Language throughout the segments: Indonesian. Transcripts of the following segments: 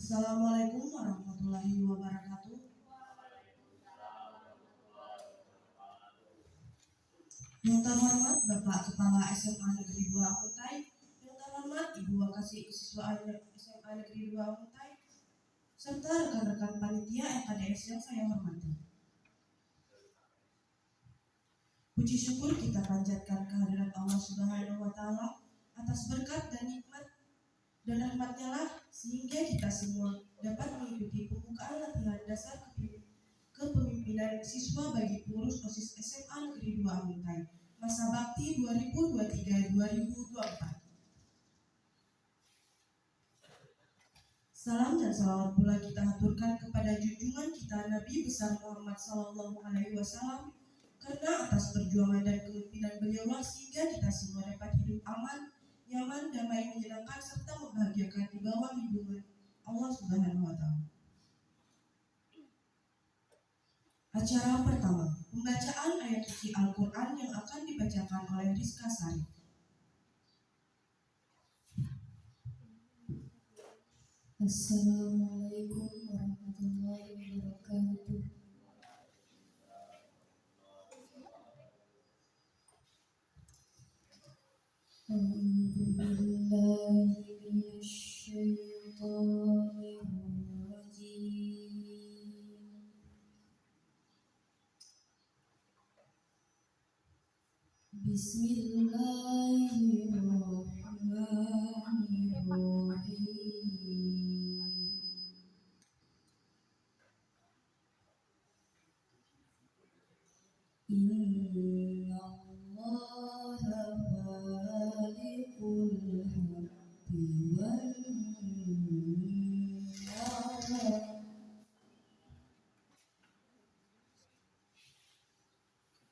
Assalamualaikum warahmatullahi wabarakatuh. Yang terhormat Bapak Kepala SMA Negeri 2 Muntai, yang terhormat Ibu Wakasih Siswa SMA Negeri 2 Muntai, serta rekan-rekan panitia LKDS yang saya hormati. Puji syukur kita panjatkan kehadirat Allah Subhanahu wa Ta'ala atas berkat dan nikmat dan rahmatnya lah sehingga kita semua dapat mengikuti pembukaan latihan dasar kepemimpinan siswa bagi pengurus OSIS SMA Negeri 2 Muntai masa bakti 2023-2024. Salam dan salawat pula kita haturkan kepada junjungan kita Nabi besar Muhammad Sallallahu Alaihi Wasallam, karena atas perjuangan dan kepemimpinan beliau sehingga kita semua dapat hidup aman, nyaman, damai, menyenangkan serta membahagiakan di bawah lindungan Allah Subhanahu wa Ta'ala. Acara pertama, pembacaan ayat suci Al-Quran yang akan dibacakan oleh Rizka Sari. Assalamualaikum warahmatullahi wabarakatuh. A'udzubillahi minasyaitonir rajim. Bismillahirrahmanirrahim. Inna Allaha khaliqul habbi wan nawa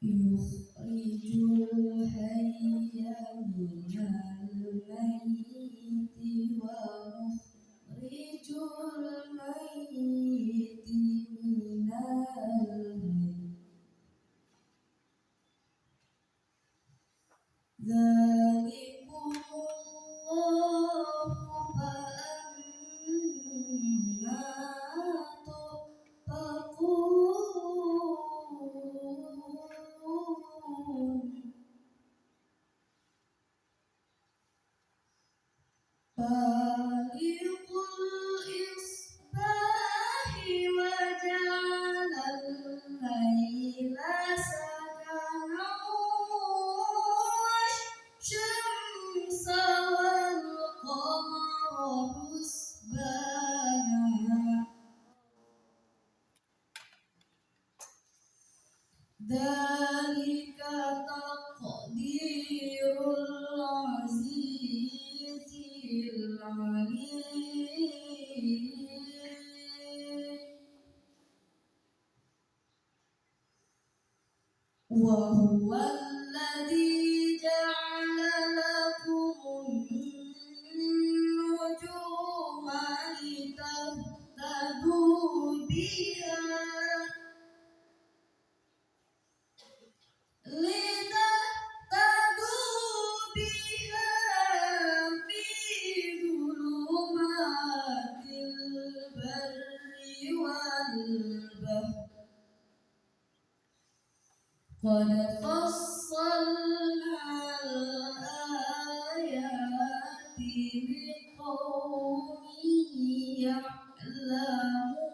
yukhrijul hayya minal mayyiti wa mukhrijul mayyiti minal hayy. Dzalikumullahu fa'anna tu'fakun. Faliqul isbahi wa ja'alal laila sakanan wasyamsa wal qamara husbana. Dzalika taqdirul azizil alim. Wa huwa alladzi ja'ala lakumun nujuma litahtadu biha fi dhulumatil barri wal bahri. Qad fassalnal ayati liqaumin ya'lamun.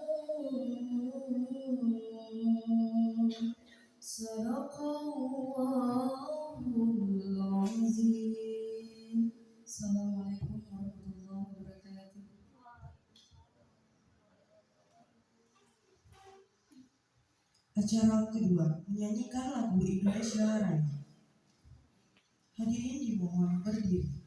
Sadaqallahul azim. Assalamualaikum warahmatullahi wabarakatuh. Acara kedua, menyanyikan lagu Indonesia Raya. Hadirin dimohon berdiri.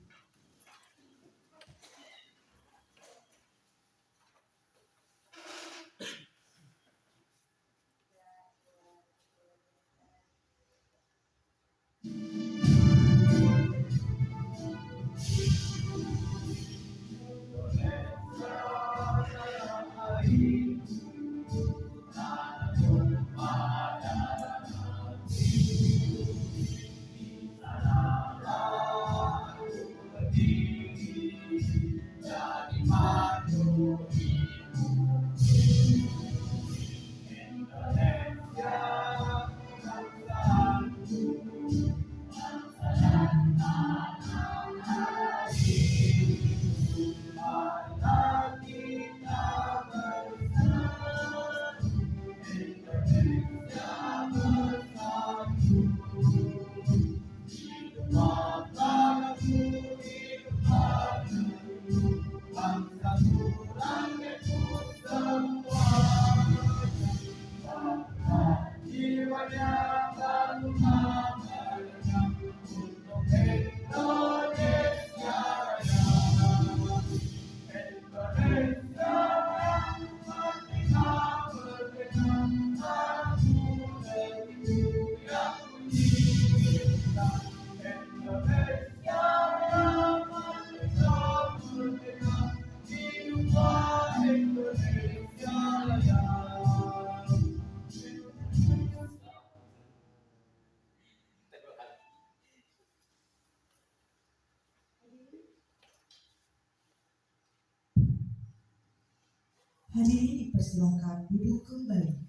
Hadirin dipersilakan duduk kembali.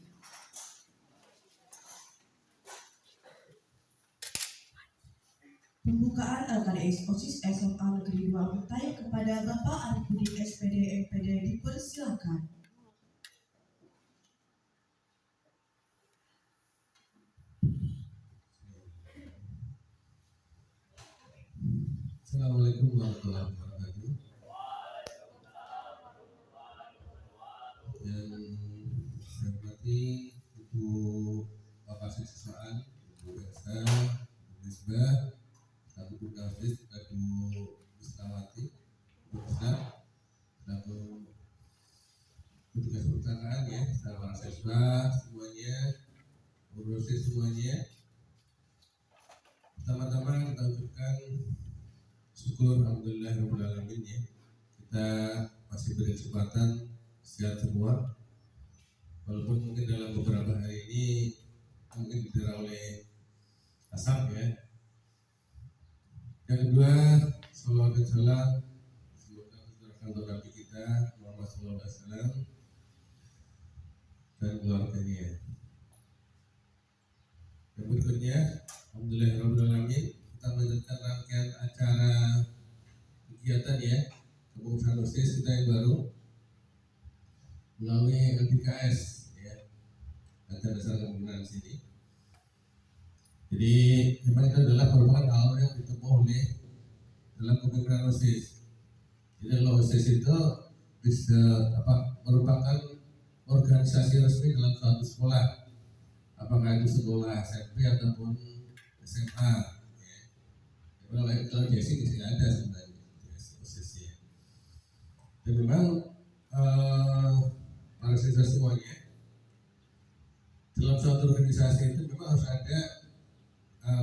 Pembukaan LKDS OSIS SMA Negeri 2 Untai kepada Bapak Arifudin SPD MPD dipersilakan. Assalamualaikum warahmatullahi wabarakatuh. Yang saya hormati Ibu Bapak Siswaan, Ibu Elsa, Ibu Misbah, Ibu Kavis, Ibu Wisnawati, Ibu Besar, selaku petugas perpustakaan ya, para siswa semuanya, urusi semuanya. Pertama-tama kita ucapkan syukur alhamdulillah alamin ya. Kita masih beri kesempatan sehat semua. Walaupun mungkin dalam beberapa hari ini mungkin didera oleh asap ya. Yang kedua, salawat dan salam semoga tercurahkan untuk Nabi kita Muhammad SAW dan keluarganya. Yang berikutnya, alhamdulillahirrahmanirrahim, kita melanjutkan rangkaian acara kegiatan ya kepengurusan OSIS kita yang baru melalui LDKS ya, Latihan Dasar Kepemimpinan sini. Jadi memang itu adalah merupakan hal yang ditempuh oleh dalam kepemimpinan OSIS. Jadi kalau OSIS itu bisa merupakan organisasi resmi dalam suatu sekolah, apakah itu sekolah SMP ataupun SMA ya. Kalau JSI tidak ada sebenarnya OSIS-nya. Dan memang para siswa semuanya dalam suatu organisasi itu memang harus ada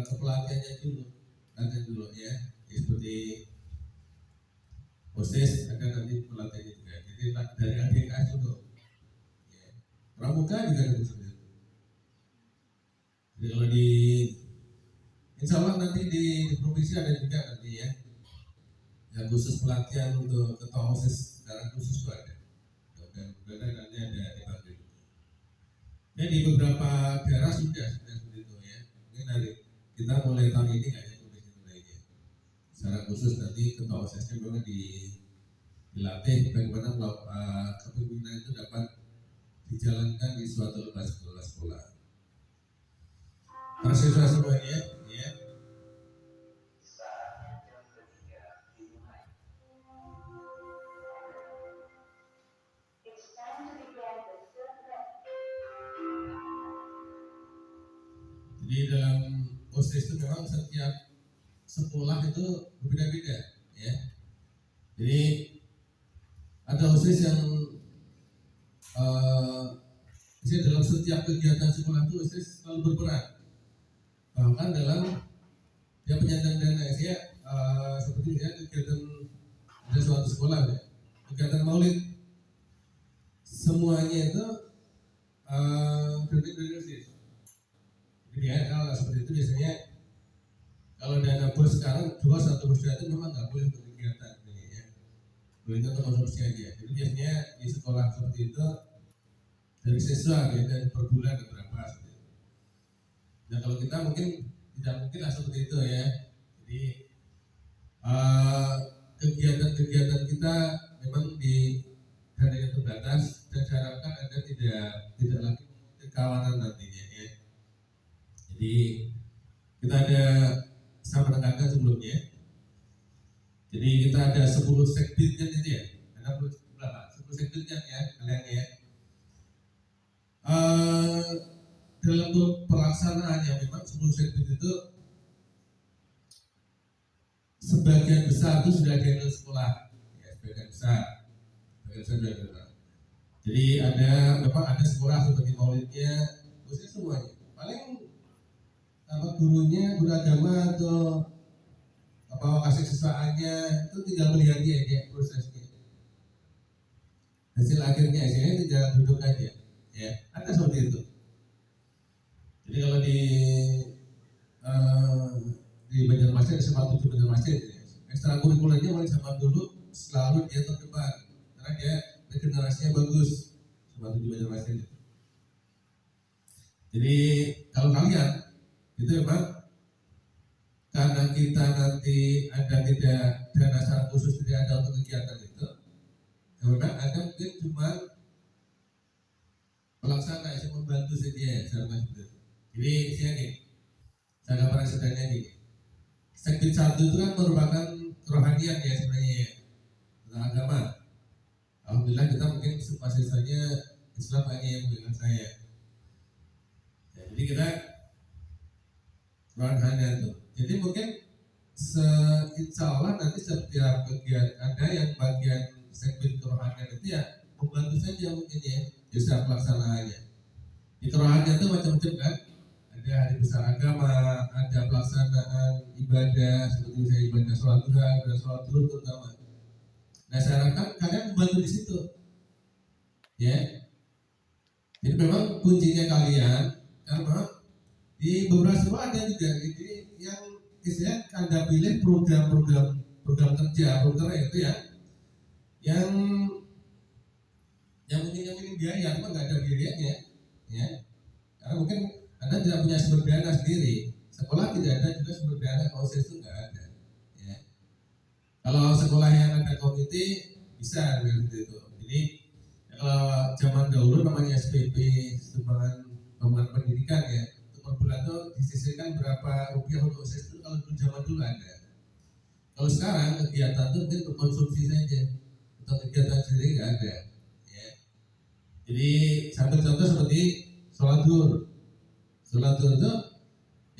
kepelatihannya dulu ya. Seperti OSIS ada nanti pelatihannya juga. Jadi dari ADKS dulu ya. Pramuka juga ada seperti itu. Jadi kalau di insya Allah nanti di provinsi ada juga nanti ya yang khusus pelatihan untuk ketua OSIS secara khusus itu ada. Dan nanti ada dibantu. Dan di beberapa daerah sudah seperti itu ya. Mungkin dari kita mulai tahun ini nggak ada provinsi lainnya. Secara khusus nanti ketua OSIS-nya memang dilatih bagaimana kepemimpinan itu dapat dijalankan di suatu lembaga sekolah. Para siswa semuanya ya. Jadi dalam OSIS itu memang setiap sekolah itu berbeda-beda ya. Jadi ada OSIS yang dalam setiap kegiatan sekolah itu OSIS selalu berperan. Bahkan dalam dia penyandang dana ya, seperti ya kegiatan ada suatu sekolah ya, kegiatan maulid semuanya itu dari OSIS. Jadi ya kalau seperti itu biasanya kalau dana bos sekarang 1 bos itu memang nggak boleh untuk kegiatan ini ya, boleh untuk konsumsi aja. Jadi biasanya di sekolah seperti itu dari siswa ya, dan per bulan berapa seperti itu. Nah kalau kita mungkin tidak mungkin lah seperti itu ya. Jadi kegiatan-kegiatan kita memang di dananya terbatas dan diharapkan Anda tidak lagi kekawanan nantinya ya. Jadi kita ada sama rekan sebelumnya. Jadi kita ada 10 sekbidnya itu ya. Ada berapa? 10 sekbidnya ya kalian ya. dalam pelaksanaannya memang 10 segmen itu sebagian besar itu sudah dihandle sekolah, ya, sebagian besar sudah dihandle. Jadi memang ada sekolah seperti maulidnya, khususnya semuanya. Paling gurunya, guru agama atau kasih siswaannya itu tinggal melihat dia prosesnya. Hasil akhirnya tinggal duduk aja, ya. Ada seperti itu. Jadi kalau di Banjarmasin, SMA 7 Banjarmasin, ekstrakurikulernya mulai zaman dulu selalu dia terdepan karena dia regenerasinya bagus, SMA 7 Banjarmasin. Jadi kalau kalian itu memang karena kita nanti tidak dana secara khusus tidak ada untuk kegiatan itu, memang ada mungkin cuma pelaksana yang membantu saja secara. Jadi saya gambaran sederhananya gini. Segmen 1 itu kan merupakan kerohanian ya sebenarnya tentang agama. Alhamdulillah kita mungkin siswanya Islam hanya yang dengan saya. Ya, jadi kita kerohanian itu. Jadi mungkin insya Allah nanti setiap kegiatan ada yang bagian segmen kerohanian itu ya membantu saja mungkin ya di setiap pelaksanaannya. Di kerohanian itu macam-macam kan. Ada hari besar agama, ada pelaksanaan ibadah seperti misalnya ibadah sholat duha, ibadah sholat zuhur terutama. Nah saya harapkan kalian membantu di situ, ya. Jadi memang kuncinya kalian karena di beberapa sekolah ada juga jadi yang istilahnya Anda pilih program kerja, program itu ya, yang mungkin biaya, cuma nggak ada biayanya, ya. Karena mungkin Anda tidak punya sumber dana sendiri, sekolah tidak ada juga sumber dana, OSIS itu nggak ada. Ya. Kalau sekolah yang ada komite bisa seperti itu. Jadi kalau zaman dahulu namanya SPP, sumbangan pembangunan pendidikan ya, itu per bulan itu disisihkan berapa rupiah untuk OSIS itu kalau dulu zaman dulu ada. Kalau sekarang kegiatan itu mungkin untuk konsumsi saja, untuk kegiatan sendiri nggak ada. Ya. Jadi sambil contoh seperti sholat zuhur. Sholat zuhur itu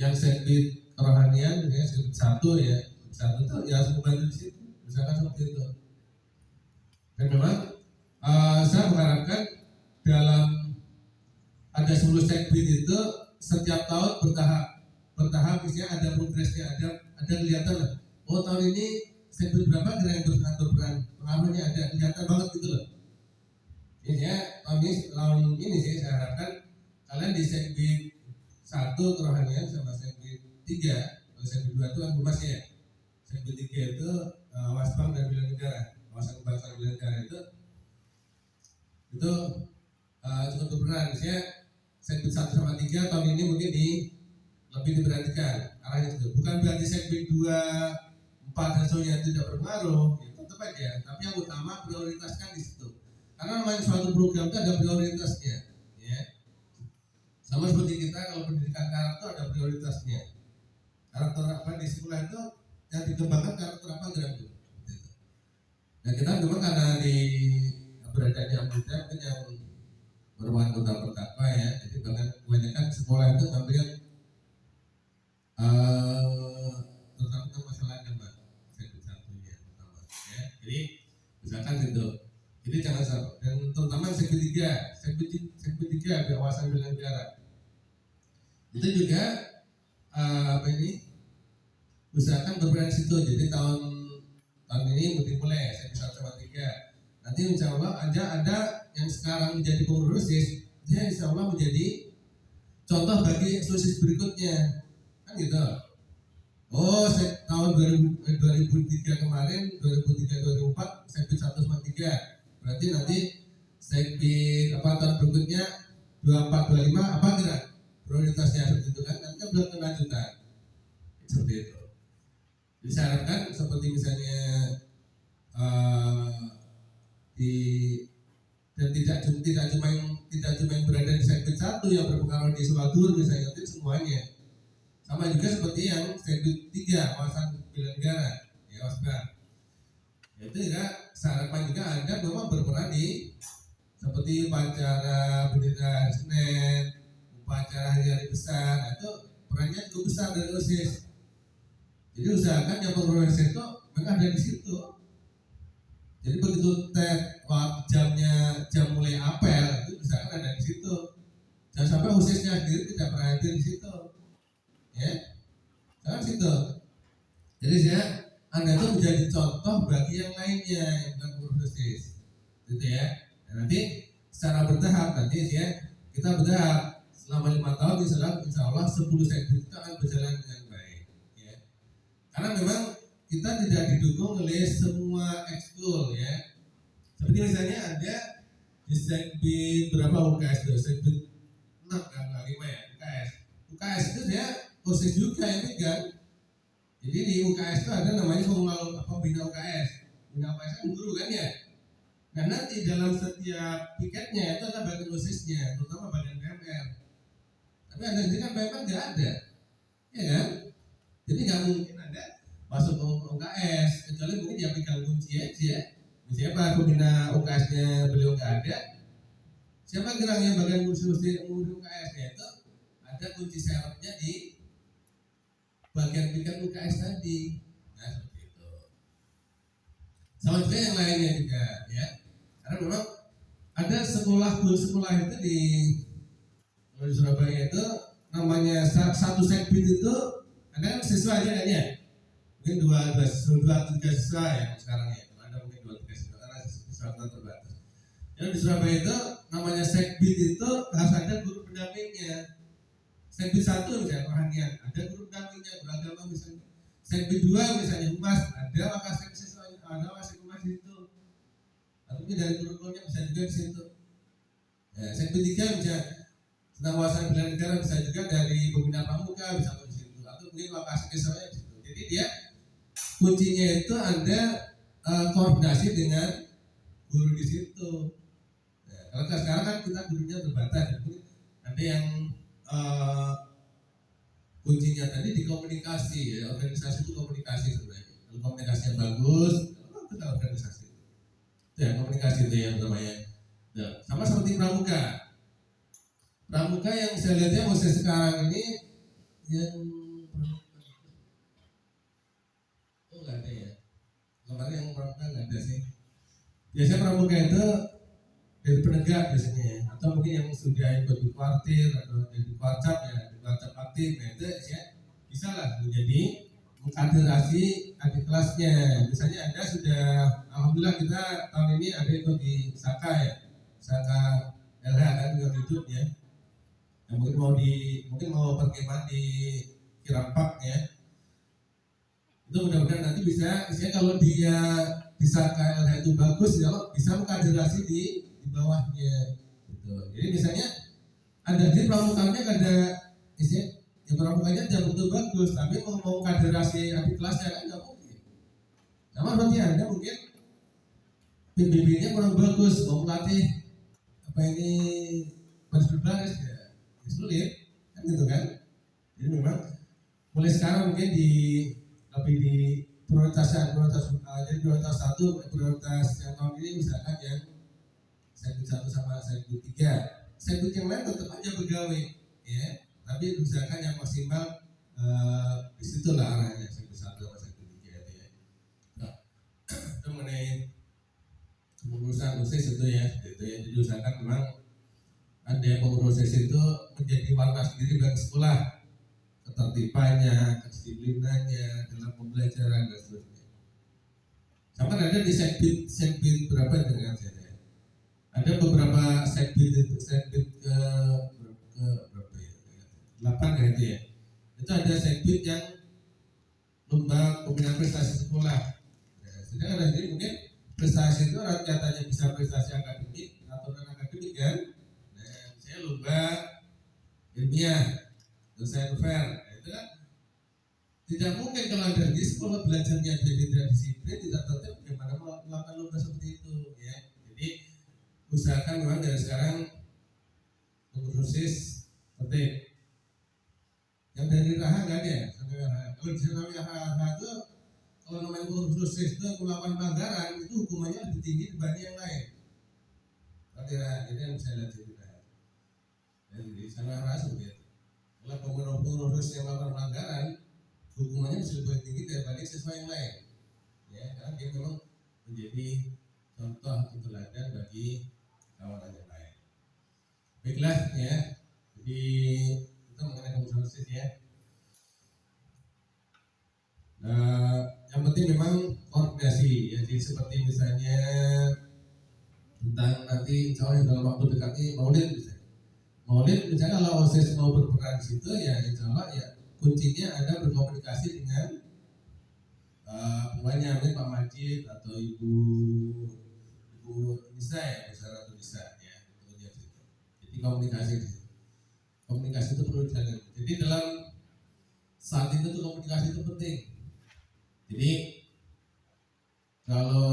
yang segmen kerohanian, ya segmen 1 ya, 1 itu ya harus membantu di situ, misalkan seperti itu. Dan memang saya mengharapkan dalam ada 10 segmen itu setiap tahun bertahap, misalnya ada progresnya, ada kelihatan lah. Oh tahun ini segmen berapa kira yang berperan, pengaruhnya ada kelihatan banget gitu loh. Jadi ya tahun ini sih saya harapkan kalian di segmen 1 kerohanian sama segmen 3, kalau segmen 2 itu kan humas ya. Segmen 3 itu wasbang dan bela negara, wawasan kebangsaan bela negara itu cukup berperan. Misalnya segmen 1 sama 3 tahun ini mungkin lebih diperhatikan arahnya itu. Bukan berarti segmen 2, 4 dan sebagainya tidak berpengaruh, ya tetap aja. Tapi yang utama prioritaskan di situ. Karena namanya suatu program itu ada prioritasnya, ya. Sama seperti kita kalau pendidikan karakter ada prioritasnya. Karakter apa di sekolah itu yang dikembangkan karakter apa gitu. Nah kita memang karena berada di Amerika mungkin yang merupakan kota pertama ya. Jadi kebanyakan sekolah itu ngambil terutama masalah agama, satunya pertama. Ya. Jadi misalkan itu. Jadi jangan salah. Dan terutama segmen 3 kawasan bela negara. Itu juga usahakan berperan situ. Jadi tahun ini mulai segmen 1 sama 3. Nanti insya Allah ada yang sekarang menjadi pengurus, dia insya Allah menjadi contoh bagi eksklusif berikutnya, kan gitu. Oh, tahun 2003 kemarin, 2003-2004 segmen 1 sama 3. Berarti nanti segmen tahun berikutnya 24-25 apa kira prioritasnya seperti itu kan? Nanti kan belum kelanjutan seperti itu. Jadi saya harapkan seperti misalnya dan tidak cuma yang berada di segmen 1 yang berpengaruh di sholat zuhur misalnya, tapi semuanya. Sama juga seperti yang segmen 3 kawasan bela negara, ya wasbang. Itu juga harapan juga Anda memang berperan di seperti upacara bendera Senin, upacara hari-hari besar, nah, itu perannya cukup besar dari OSIS. Jadi usahakan yang pengurus OSIS itu mereka ada di situ. Jadi begitu jam mulai apel itu usahakan ada di situ. Jangan sampai OSISnya sendiri tidak pernah hadir di situ. Ya, jangan situ. Jadi Anda itu menjadi contoh bagi yang lainnya yang bukan pengurus OSIS, gitu ya. Dan nanti secara bertahap kita bertahap selama 5 tahun insya Allah 10 sektor itu akan berjalan dengan baik. Ya. Karena memang kita tidak didukung oleh semua ekskul ya. Seperti misalnya ada di sekbid berapa UKS itu, sekbid 6 kan, 5 ya UKS. UKS itu dia OSIS juga ya kan. Jadi di UKS itu ada namanya pembina UKS. Pembina UKS kan guru kan ya. Nah nanti dalam setiap piketnya itu ada bagian OSISnya, terutama bagian PMR. Tapi Anda sendiri kan PMR nggak ada, ya kan? Jadi nggak mungkin Anda masuk ke UKS kecuali mungkin dia pegang kunci aja. Siapa pembina UKS-nya beliau nggak ada, siapa geraknya bagian kursi UKS-nya itu ada kunci serepnya di bagian piket UKS tadi. Nah seperti itu. Sama juga yang lainnya juga ya. Karena memang ada sekolah itu di Surabaya itu namanya satu sekbid itu ada siswa aja kan ya. Mungkin dua tiga siswa ya sekarang ya. Ada mungkin 2-3 siswa karena siswa terbatas. Yang di Surabaya itu namanya sekbid itu harus ada guru pendampingnya. Sekbid 1 misalnya rohanian, ada guru pendampingnya beragama misalnya. Sekbid 2 misalnya humas, ada wakasek siswanya, ada wakasek humas itu. Atau dari kurikulumnya bisa juga di situ. Ya, sekbid 3 misalnya tentang wawasan bela negara bisa juga dari pembina pramuka bisa di situ. Atau mungkin wakasek siswanya di situ. Jadi dia kuncinya itu Anda koordinasi dengan guru di situ. Ya, kalau sekarang kan kita gurunya terbatas, jadi ada yang kuncinya tadi di komunikasi ya. Organisasi itu komunikasi sebenarnya. Kalau komunikasinya bagus, kita organisasi. Itu ya komunikasi itu yang namanya. Ya, sama seperti pramuka. Pramuka yang saya lihatnya masa sekarang ini yang nggak ada ya. Kemarin yang pramuka nggak ada sih. Biasanya pramuka itu dari penegak biasanya ya. Atau mungkin yang sudah ikut di kuartir atau di kuarcap ya, di kuarcap aktif, nah itu ya bisa lah menjadi mengkaderasi adik kelasnya. Misalnya Anda sudah, alhamdulillah kita tahun ini ada ikut di Saka ya, Saka LH kan juga hidup ya. Yang mungkin mau perkemahan di Kirampak ya. Itu mudah-mudahan nanti bisa kalau dia di Saka LH itu bagus ya, bisa mengkaderasi di bawahnya gitu. Jadi misalnya ada di pramukanya ada ya pramukanya tidak betul bagus, tapi mau kaderasi adik kelasnya kan nggak mungkin. Sama seperti Anda mungkin PBB-nya kurang bagus, mau melatih baris berbaris ya sulit kan gitu kan. Jadi memang mulai sekarang mungkin lebih di prioritas 1 prioritas yang tahun ini misalkan yang sekbid 1 sama sekbid 3. Sekbid yang lain tetap aja pegawai ya, tapi usahakan yang maksimal di situ lah arahnya sekbid 1 sama sekbid 3 itu ya. Nah, itu mengenai pengurusan OSIS itu ya. Jadi usahakan memang ada pengurus OSIS itu menjadi warna sendiri bagi sekolah, ketertibannya, kedisiplinannya dalam pembelajaran dan seterusnya. Sama ada di sekbid berapa dengan saya. Ada beberapa sekbid ke berapa ya? 8 ya itu ya. Itu ada sekbid yang lomba pembinaan prestasi sekolah. Ya, sedangkan ada mungkin prestasi itu katanya bisa prestasi akademik atau non akademik kan. Nah, saya lomba ilmiah, dosen fair, nah, itu kan tidak mungkin kalau ada di sekolah belajarnya jadi tidak disiplin, tidak tertib, bagaimana melakukan lomba seperti itu ya. Jadi usahakan memang dari sekarang pengurus OSIS tertib. Yang dari Raha nggak ada ya, sampai Raha. Kalau di sana Raha itu kalau namanya pengurus OSIS itu melakukan pelanggaran itu hukumannya lebih tinggi dibanding yang lain. Kalau di Raha ini yang saya lihat di Raha. Jadi salah rasa begitu. Kalau pengurus yang melakukan pelanggaran, hukumannya bisa lebih tinggi daripada siswa yang lain. Ya, karena dia memang menjadi contoh atau teladan bagi kawan yang lain. Baiklah ya. Jadi kita mengenai komunikasi ya. Yang penting memang koordinasi ya. Jadi seperti misalnya tentang nanti insya Allah dalam waktu dekat ini maulid misalnya. Maulid misalnya kalau OSIS mau berperan di situ ya insya Allah ya kuncinya ada berkomunikasi dengan pokoknya Pak Majid atau Ibu Nisa ya, Bu Sarah atau Nisa ya, jadi komunikasi di situ. Komunikasi itu perlu dijaga. Jadi dalam saat itu tuh komunikasi itu penting. Jadi kalau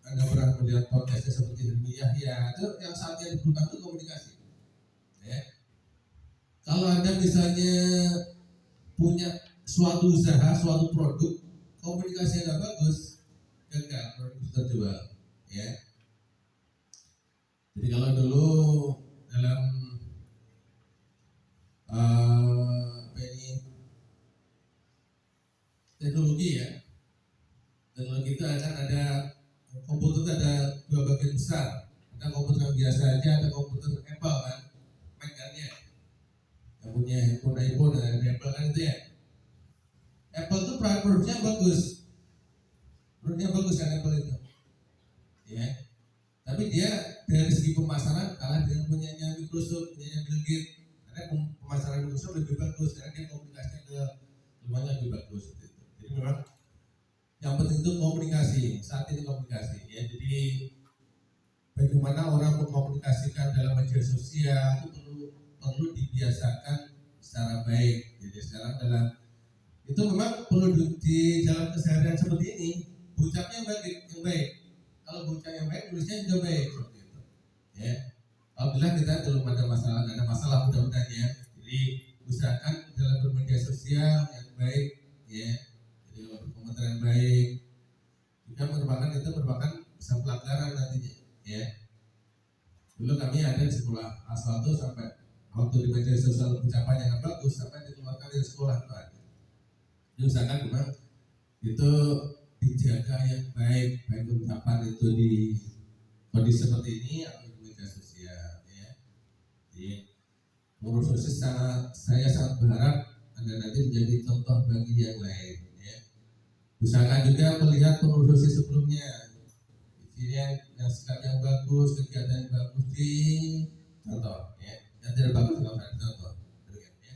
Anda pernah melihat podcastnya seperti Hilmi Yahya, itu yang saatnya diperlukan itu komunikasi. Ya. Kalau Anda misalnya punya suatu usaha, suatu produk, komunikasi yang bagus, gagal produk itu terjual. Ya. Jadi kalau dulu dalam teknologi ya, teknologi itu akan ada komputer itu ada dua bagian besar. Ada komputer yang biasa aja, ada komputer Apple kan, Mac kan ya, yang punya handphone iPhone dan Apple kan itu ya. Apple itu produknya bagus, kan Apple itu, ya. Tapi dia dari segi pemasaran kalah dengan punyanya Microsoft, punyanya Bill Gates. Karena pemasaran Microsoft lebih bagus, karena dia komunikasinya ke semuanya lebih bagus. Gitu. Jadi memang yang penting itu komunikasi. Saat ini komunikasi, ya. Jadi bagaimana orang mengkomunikasikan dalam media sosial itu perlu dibiasakan secara baik. Jadi sekarang dalam itu memang perlu di dalam keseharian seperti ini, ucapnya yang baik. Kalau ucap yang baik, tulisnya juga baik seperti itu. Ya. Alhamdulillah kita belum ada masalah mudah-mudahan ya. Jadi usahakan dalam bermedia sosial yang baik, ya. Jadi kalau berkomentar yang baik, jika merupakan bisa pelanggaran nantinya, ya. Dulu kami ada di sekolah asal itu sampai waktu di media sosial ucapan yang bagus sampai dikeluarkan dari sekolah itu ada. Jadi usahakan memang itu dijaga yang baik ucapan itu di kondisi seperti ini atau di media sosial, ya. Jadi menurut saya sangat berharap Anda nanti menjadi contoh bagi yang lain, ya. Usahakan juga melihat pengurus sebelumnya. Yang sikap yang bagus, kegiatan yang bagus di contoh, ya. Yang tidak bagus nggak usah dicontoh, ya.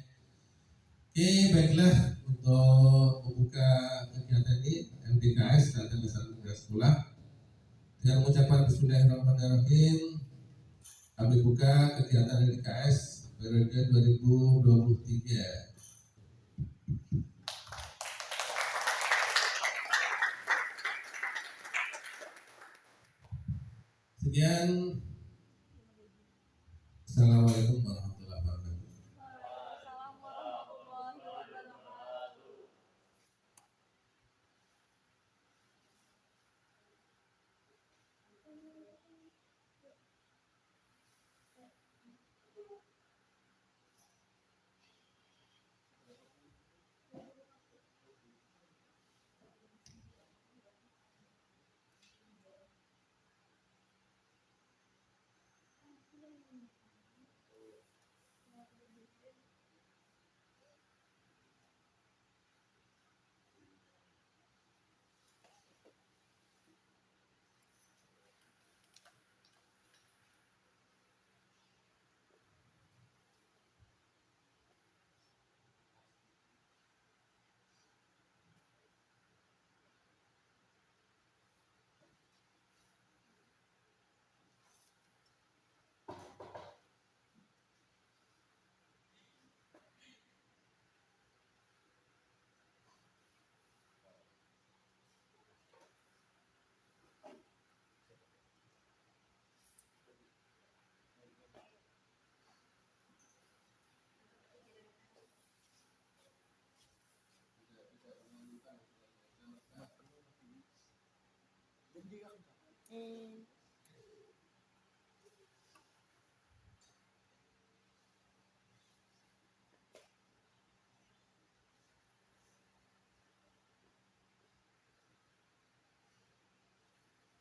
Oke, baiklah untuk membuka kegiatan ini MDKS datang ke Santri Sekolah dengan mengucapkan Bismillahirrahmanirrahim. Kami buka kegiatan MDKS periode 2023. Sekian. Assalamualaikum warahmatullahi wabarakatuh.